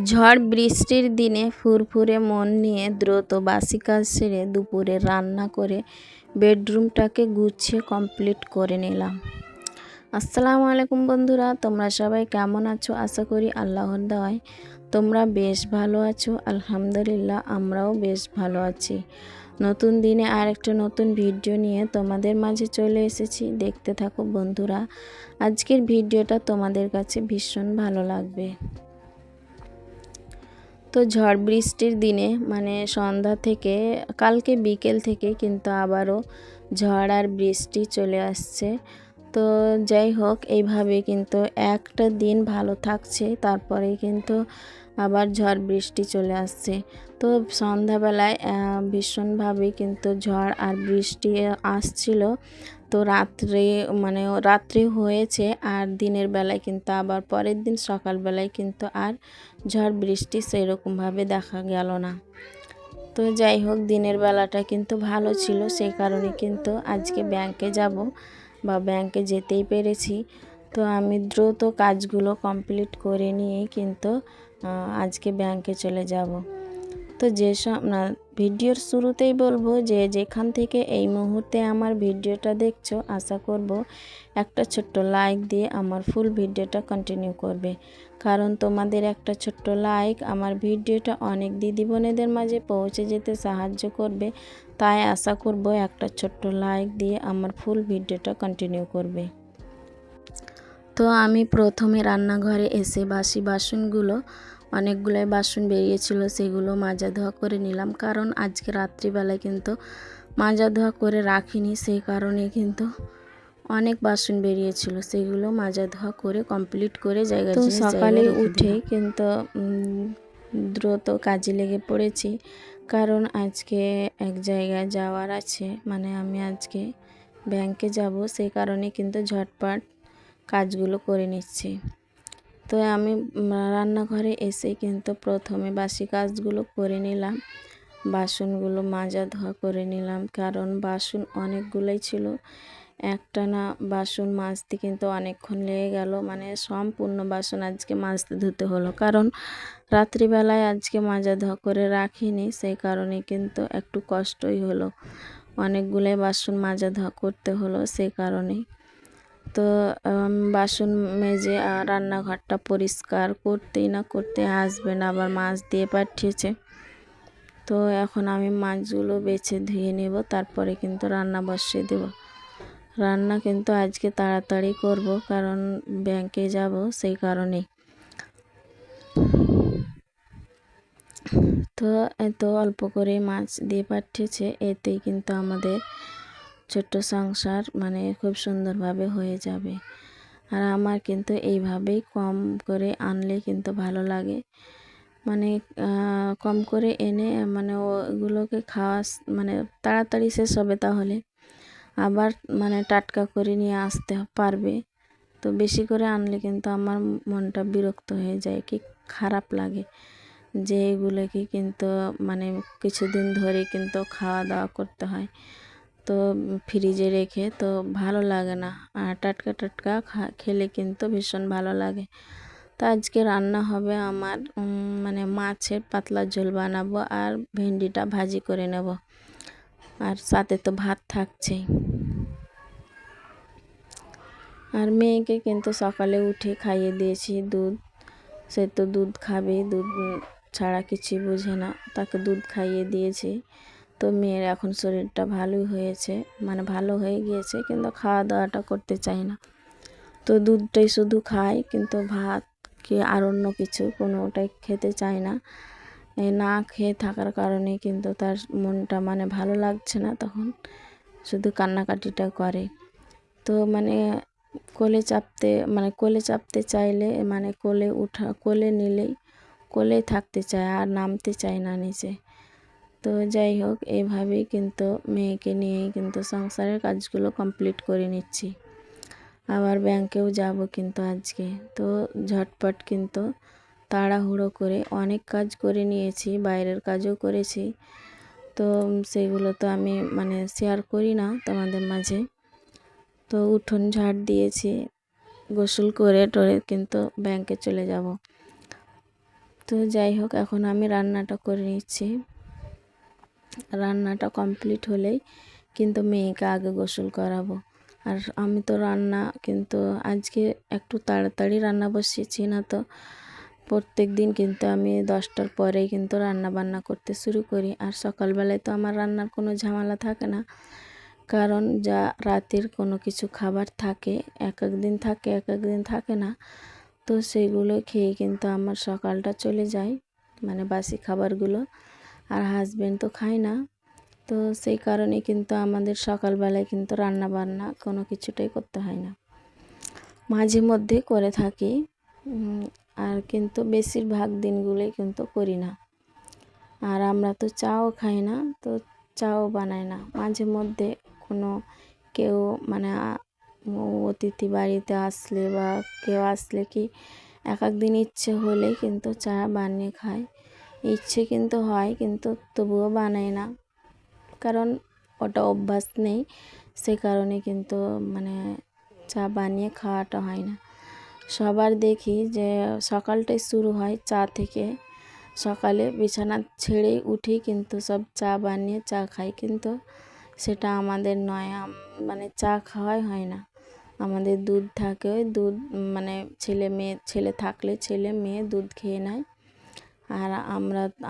ঝড় বৃষ্টির দিনে ফুরফুরে মন নিয়ে দ্রুত বাসি কাজ সেরে দুপুরে রান্না করে বেডরুমটাকে গুছিয়ে কমপ্লিট করে নিলাম। আসসালামু আলাইকুম বন্ধুরা, তোমরা সবাই কেমন আছো? আশা করি আল্লাহর দয়ায় তোমরা বেশ ভালো আছো। আলহামদুলিল্লাহ, আমরাও বেশ ভালো আছি। নতুন দিনে আর একটা নতুন ভিডিও নিয়ে তোমাদের মাঝে চলে এসেছি। দেখতে থাকো বন্ধুরা, আজকের ভিডিওটা তোমাদের কাছে ভীষণ ভালো লাগবে। তো ঝড় বৃষ্টির দিনে সন্ধ্যা থেকে কালকে বিকেল থেকে কিন্তু আবারও ঝড় আর বৃষ্টি চলে আসছে। তো যাই হোক, এইভাবে কিন্তু একটা দিন ভালো থাকছে, তারপরে কিন্তু আবার ঝড় বৃষ্টি চলে আসছে। তো সন্ধ্যাবেলায় ভীষণভাবে কিন্তু ঝড় আর বৃষ্টি আসছিল। তো রাত্রে হয়েছে, আর দিনের বেলায় কিন্তু আবার পরের দিন সকালবেলায় কিন্তু আর ঝড় বৃষ্টি সেরকমভাবে দেখা গেল না। তো যাই হোক, দিনের বেলাটা কিন্তু ভালো ছিল, সেই কারণে কিন্তু আজকে ব্যাংকে যাব বা ব্যাংকে যেতেই পেরেছি। তো আমি দ্রুত কাজগুলো কমপ্লিট করে নিয়েই কিন্তু আজকে ব্যাংকে চলে যাব। তো ভিডিওর শুরুতেই বলবো যে যেখান থেকে এই মুহূর্তে আমার ভিডিওটা দেখছো, আশা করব একটা ছোট্ট লাইক দিয়ে আমার ফুল ভিডিওটা কন্টিনিউ করবে। কারণ তোমাদের একটা ছোট্ট লাইক আমার ভিডিওটা অনেক দিদি বোনেদের মাঝে পৌঁছে যেতে সাহায্য করবে। তাই আশা করব একটা ছোট্ট লাইক দিয়ে আমার ফুল ভিডিওটা কন্টিনিউ করবে। তো আমি প্রথমে রান্নাঘরে এসে বাসি বাসনগুলো, অনেকগুলোই বাসন বেরিয়েছিল, সেগুলো মাজা ধোয়া করে নিলাম। কারণ আজকে রাত্রিবেলায় কিন্তু মাজা ধোয়া করে রাখিনি, সেই কারণে কিন্তু অনেক বাসন বেরিয়েছিল, সেগুলো মাজা ধোয়া করে কমপ্লিট করে তো সকালে উঠে কিন্তু দ্রুত কাজে লেগে পড়েছি। কারণ আজকে এক জায়গায় যাওয়ার আছে, আমি আজকে ব্যাংকে যাব, সেই কারণে কিন্তু ঝটপট কাজগুলো করে নিচ্ছি। তো আমি রান্নাঘরে এসে কিন্তু প্রথমে বাসি কাজগুলো করে নিলাম, বাসনগুলো মাজা ধোয়া করে নিলাম। কারণ বাসন অনেকগুলোই ছিল, একটানা বাসন মাজতে কিন্তু অনেকক্ষণ লেগে গেল। সম্পূর্ণ বাসন আজকে মাজতে ধুতে হলো, কারণ রাত্রিবেলায় আজকে মাজা ধোয়া করে রাখিনি, সেই কারণে কিন্তু একটু কষ্টই হলো, অনেকগুলোই বাসন মাজা ধোয়া করতে হলো, সেই কারণেই। তো বাসন মেজে রান্নাঘরটা পরিষ্কার করতেই না করতে হাসবেন্ড আবার মাছ দিয়ে পাঠিয়েছে। তো এখন আমি মাছগুলো বেছে ধুয়ে নেব, তারপরে কিন্তু রান্না বসিয়ে দেব। রান্না কিন্তু আজকে তাড়াতাড়ি করব, কারণ ব্যাংকে যাব, সেই কারণেই। তো এত অল্প করে মাছ দিয়ে পাঠিয়েছে, এতেই কিন্তু আমাদের ছোট্ট সংসার খুব সুন্দরভাবে হয়ে যাবে। আর আমার কিন্তু এইভাবেই কম করে আনলে কিন্তু ভালো লাগে, কম করে এনে ওগুলোকে খাওয়া তাড়াতাড়ি শেষ হবে, তাহলে আবার টাটকা করে নিয়ে আসতে পারবে। তো বেশি করে আনলে কিন্তু আমার মনটা বিরক্ত হয়ে যায়, কি খারাপ লাগে যে এগুলোকে কিন্তু কিছুদিন ধরে কিন্তু খাওয়া দাওয়া করতে হয়, তো ফ্রিজে রেখে তো ভালো লাগে না। আর টাটকা টাটকা খেলে কিন্তু ভীষণ ভালো লাগে। তো আজকে রান্না হবে আমার মাছের পাতলা ঝোল বানাবো, আর ভেন্ডিটা ভাজি করে নেব, আর সাথে তো ভাত থাকছেই। আর মেয়েকে কিন্তু সকালে উঠে খাইয়ে দিয়েছি দুধ, সে তো দুধ খাবে, দুধ ছাড়া কিছুই বোঝে না, তাকে দুধ খাইয়ে দিয়েছি। তো মেয়ের এখন শরীরটা ভালোই হয়েছে, ভালো হয়ে গিয়েছে, কিন্তু খাওয়া দাওয়াটা করতে চায় না। তো দুধটাই শুধু খায়, কিন্তু ভাত কি আর অন্য কিছু কোনোটাই খেতে চায় না। না খেয়ে থাকার কারণে কিন্তু তার মনটা ভালো লাগছে না, তখন শুধু কান্নাকাটিটা করে। তো কোলে চাপতে চাইলে কোলে নিলেই কোলেই থাকতে চায়, আর নামতে চায় না নিচে। তো যাই হোক, এইভাবেই কিন্তু মেয়েকে নিয়েই কিন্তু সংসারের কাজগুলো কমপ্লিট করে নিচ্ছি। আবার ব্যাংকেও যাব কিন্তু আজকে, তো ঝটপট কিন্তু তাড়াহুড়ো করে অনেক কাজ করে নিয়েছি, বাইরের কাজও করেছি। তো সেগুলো তো আমি শেয়ার করি না তোমাদের মাঝে। তো উঠোন ঝাড় দিয়েছি, গোসল করে টোরে কিন্তু ব্যাংকে চলে যাব। তো যাই হোক, এখন আমি রান্নাটা করে নিচ্ছি। রান্নাটা কমপ্লিট হলেই কিন্তু মেয়েকে আগে গোসল করাবো। আর আমি তো রান্না কিন্তু আজকে একটু তাড়াতাড়ি রান্না বসিয়েছি, না তো প্রত্যেক দিন কিন্তু আমি 10টার পরেই কিন্তু রান্না বান্না করতে শুরু করি। আর সকালবেলায় তো আমার রান্নার কোনো ঝামেলা থাকে না, কারণ যা রাতের কোনো কিছু খাবার থাকে, এক এক দিন থাকে এক এক দিন থাকে না, তো সেইগুলো খেয়ে কিন্তু আমার সকালটা চলে যায়, মানে বাসি খাবারগুলো। আর হাজব্যান্ড তো খায় না, তো সেই কারণে কিন্তু আমাদের সকালবেলায় কিন্তু রান্না বান্না কোনো কিছুটাই করতে হয় না। মাঝে মধ্যে করে থাকি, আর কিন্তু বেশিরভাগ দিনগুলোই কিন্তু করি না। আর আমরা তো চাও খাই না, তো চাও বানাই না। মাঝে মধ্যে কোনো কেউ মানে অতিথি বাড়িতে আসলে বা কেউ আসলে কি এক এক দিন ইচ্ছে হলেই কিন্তু চা বানিয়ে খাই। ইচ্ছে কিন্তু হয়, কিন্তু তবুও বানাই না, কারণ ওটা অভ্যাস নেই, সে কারণে কিন্তু মানে চা বানিয়ে খাওয়াটা হয় না। সবার দেখি যে সকালটাই শুরু হয় চা থেকে। সকালে বিছানা ছেড়েই উঠি কিন্তু সব চা বানিয়ে চা খাই, কিন্তু সেটা আমাদের নয়। মানে চা খাওয়াই হয় না। আমাদের দুধ থাকে, ওই দুধ মানে ছেলে থাকলে ছেলে মেয়ে দুধ খেয়ে নেয়। আর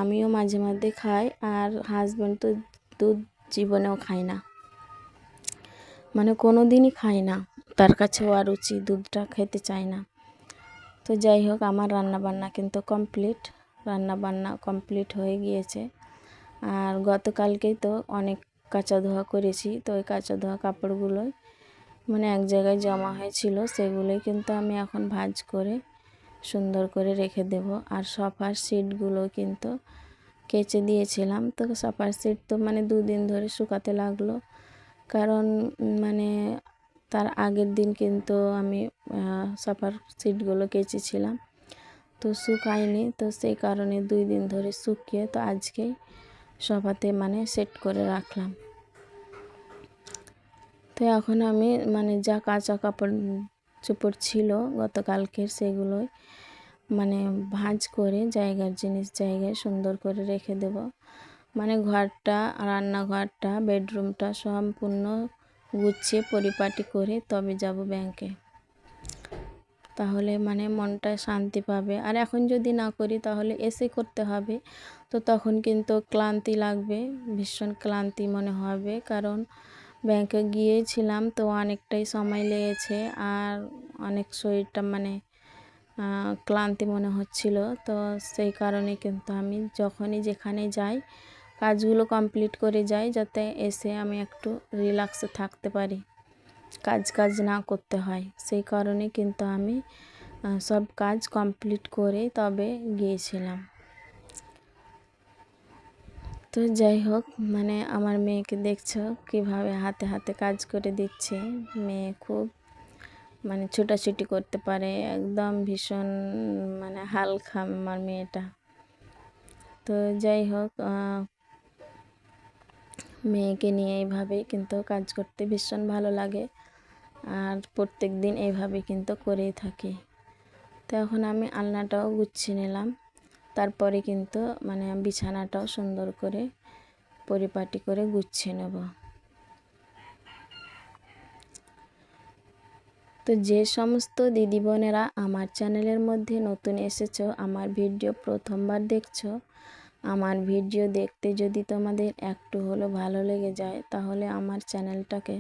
আমিও মাঝে মধ্যে খাই, আর হাজব্যান্ড তো দুধ জীবনেও খায় না, মানে কোনো দিনই খায় না। তার কাছেও আর রুচি দুধটা খেতে চায় না। তো যাই হোক, আমার রান্নাবান্না কিন্তু কমপ্লিট হয়ে গিয়েছে। আর গতকালকেই তো অনেক কাচা ধোয়া করেছি, তো ওই কাচা ধোয়া কাপড়গুলোই মানে এক জায়গায় জমা হয়েছিল, সেগুলোই কিন্তু আমি এখন ভাঁজ করে সুন্দর করে রেখে দেব। আর সোফার সিটগুলো কিন্তু কেচে দিয়েছিলাম, তো সোফার সিট তো মানে 2 দিন ধরে শুকাতে লাগলো, কারণ মানে তার আগের দিন কিন্তু আমি সোফার সিটগুলো কেচেছিলাম, তো শুকায়নি, তো সেই কারণে 2 দিন ধরে শুকিয়ে তো আজকেই সোফাতে মানে সেট করে রাখলাম। তো এখন আমি মানে যা কাঁচা কাপড় চোপড় ছিল গতকালকের, সেগুলোই মানে ভাঁজ করে জায়গার জিনিস জায়গায় সুন্দর করে রেখে দেব। মানে ঘরটা, রান্নাঘরটা, বেডরুমটা সম্পূর্ণ গুছিয়ে পরিপাটি করে তবে যাব ব্যাংকে, তাহলে মানে মনটা শান্তি পাবে। আর এখন যদি না করি তাহলে এসে করতে হবে, তো তখন কিন্তু ক্লান্তি লাগবে, ভীষণ ক্লান্তি মনে হবে, কারণ ব্যাংকে গিয়েছিলাম তো অনেকটাই সময় লেগেছে, আর অনেক শরীরটা মানে ক্লান্তি মনে হচ্ছিল। তো সেই কারণে কিন্তু আমি যখনই যেখানে যাই কাজগুলো কমপ্লিট করে যাই, যাতে এসে আমি একটু রিল্যাক্সে থাকতে পারি, কাজ না করতে হয়। সেই কারণে কিন্তু আমি সব কাজ কমপ্লিট করে তবে গিয়েছিলাম। তো যাই হোক, মানে আমার মেয়েকে দেখছো কিভাবে হাতে হাতে কাজ করে দিচ্ছে। মেয়ে খুব মানে ছোটাছুটি করতে পারে, একদম ভীষণ মানে হালকা আমার মেয়েটা। তো যাই হোক, মেয়েকে নিয়ে এইভাবেই কিন্তু কাজ করতে ভীষণ ভালো লাগে, আর প্রত্যেক দিন এইভাবে কিন্তু করেই থাকি। তো এখন আমি আলনাটাও গুছিয়ে নিলাম, তারপরে কিন্তু মানে বিছানাটাও সুন্দর করে পরিপাটি করে গুছিয়ে নেব। তো যে সমস্ত দিদি বোনেরা আমার চ্যানেলের মধ্যে নতুন এসেছো, আমার ভিডিও প্রথমবার দেখছো, আমার ভিডিও দেখতে যদি তোমাদের একটু হলেও ভালো লেগে যায়, তাহলে আমার চ্যানেলটাকে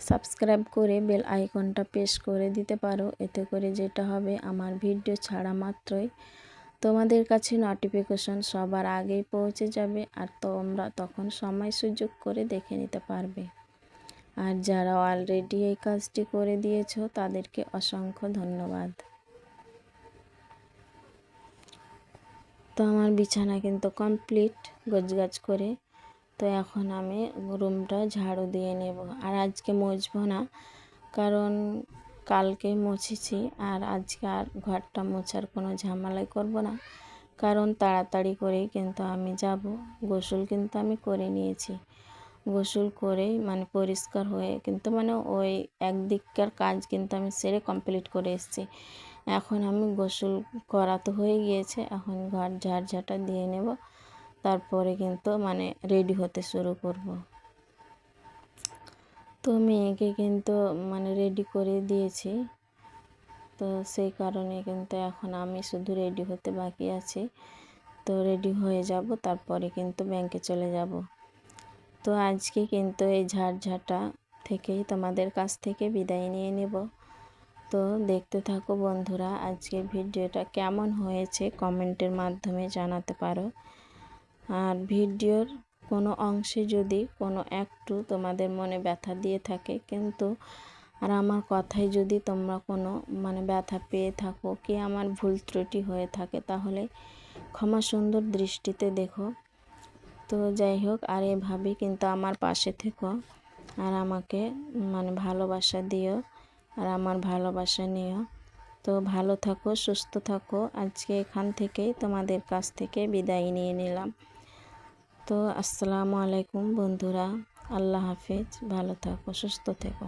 সাবস্ক্রাইব করে বেল আইকনটা প্রেস করে দিতে পারো। এতে করে যেটা হবে, আমার ভিডিও ছাড়া মাত্রই তোমাদের কাছে নোটিফিকেশন সবার আগেই পৌঁছে যাবে, আর তোমরা তখন সময় সুযোগ করে দেখে নিতে পারবে। আর যারা অলরেডি এই কাজটি করে দিয়েছো তাদেরকে অসংখ্য ধন্যবাদ। তো আমার বিছানা কিন্তু কমপ্লিট গোছগাছ করে, তো এখন আমি রুমটা ঝাড়ু দিয়ে নেব। আর আজকে মুছবো না, কারণ কালকে মুছেছি, আর আজকে আর ঘরটা মোছার কোনো ঝামেলাই করব না, কারণ তাড়াতাড়ি করেই কিন্তু আমি যাব। গোসল কিন্তু আমি করে নিয়েছি, গোসল করেই মানে পরিষ্কার হয়ে কিন্তু মানে ওই একদিককার কাজ কিন্তু আমি সেরে কমপ্লিট করে এসেছি। এখন আমি গোসল করা তো হয়ে গিয়েছে, এখন ঘর ঝাড়ঝাঁটা দিয়ে নেব, তারপরে কিন্তু মানে রেডি হতে শুরু করব। তো মেয়েকে কিন্তু মানে রেডি করে দিয়েছি, তো সেই কারণে কিন্তু এখন আমি শুধু রেডি হতে বাকি আছি। তো রেডি হয়ে যাব, তারপরে কিন্তু ব্যাংকে চলে যাব। তো আজকে কিন্তু এই ঝাড়ঝাঁটা থেকেই তোমাদের কাছ থেকে বিদায় নিয়ে নেব। তো দেখতে থাকো বন্ধুরা, আজকের ভিডিওটা কেমন হয়েছে কমেন্টের মাধ্যমে জানাতে পারো। আর ভিডিওর কোনো অংশে যদি কোনো একটু তোমাদের মনে ব্যথা দিয়ে থাকে কিন্তু আর আমার কথায় যদি তোমরা কোনো মানে ব্যথা পেয়ে থাকো কি আমার ভুল ত্রুটি হয়ে থাকে, তাহলে ক্ষমা সুন্দর দৃষ্টিতে দেখো। তো যাই হোক, আর এভাবেই কিন্তু আমার পাশে থেকো আর আমাকে মানে ভালোবাসা দিও আর আমার ভালোবাসা নিও। তো ভালো থাকো, সুস্থ থাকো। আজকে এখান থেকেই তোমাদের কাছ থেকে বিদায় নিয়ে নিলাম। তো আসসালামু আলাইকুম বন্ধুরা, আল্লাহ হাফেজ, ভালো থাকো, সুস্থ থেকো।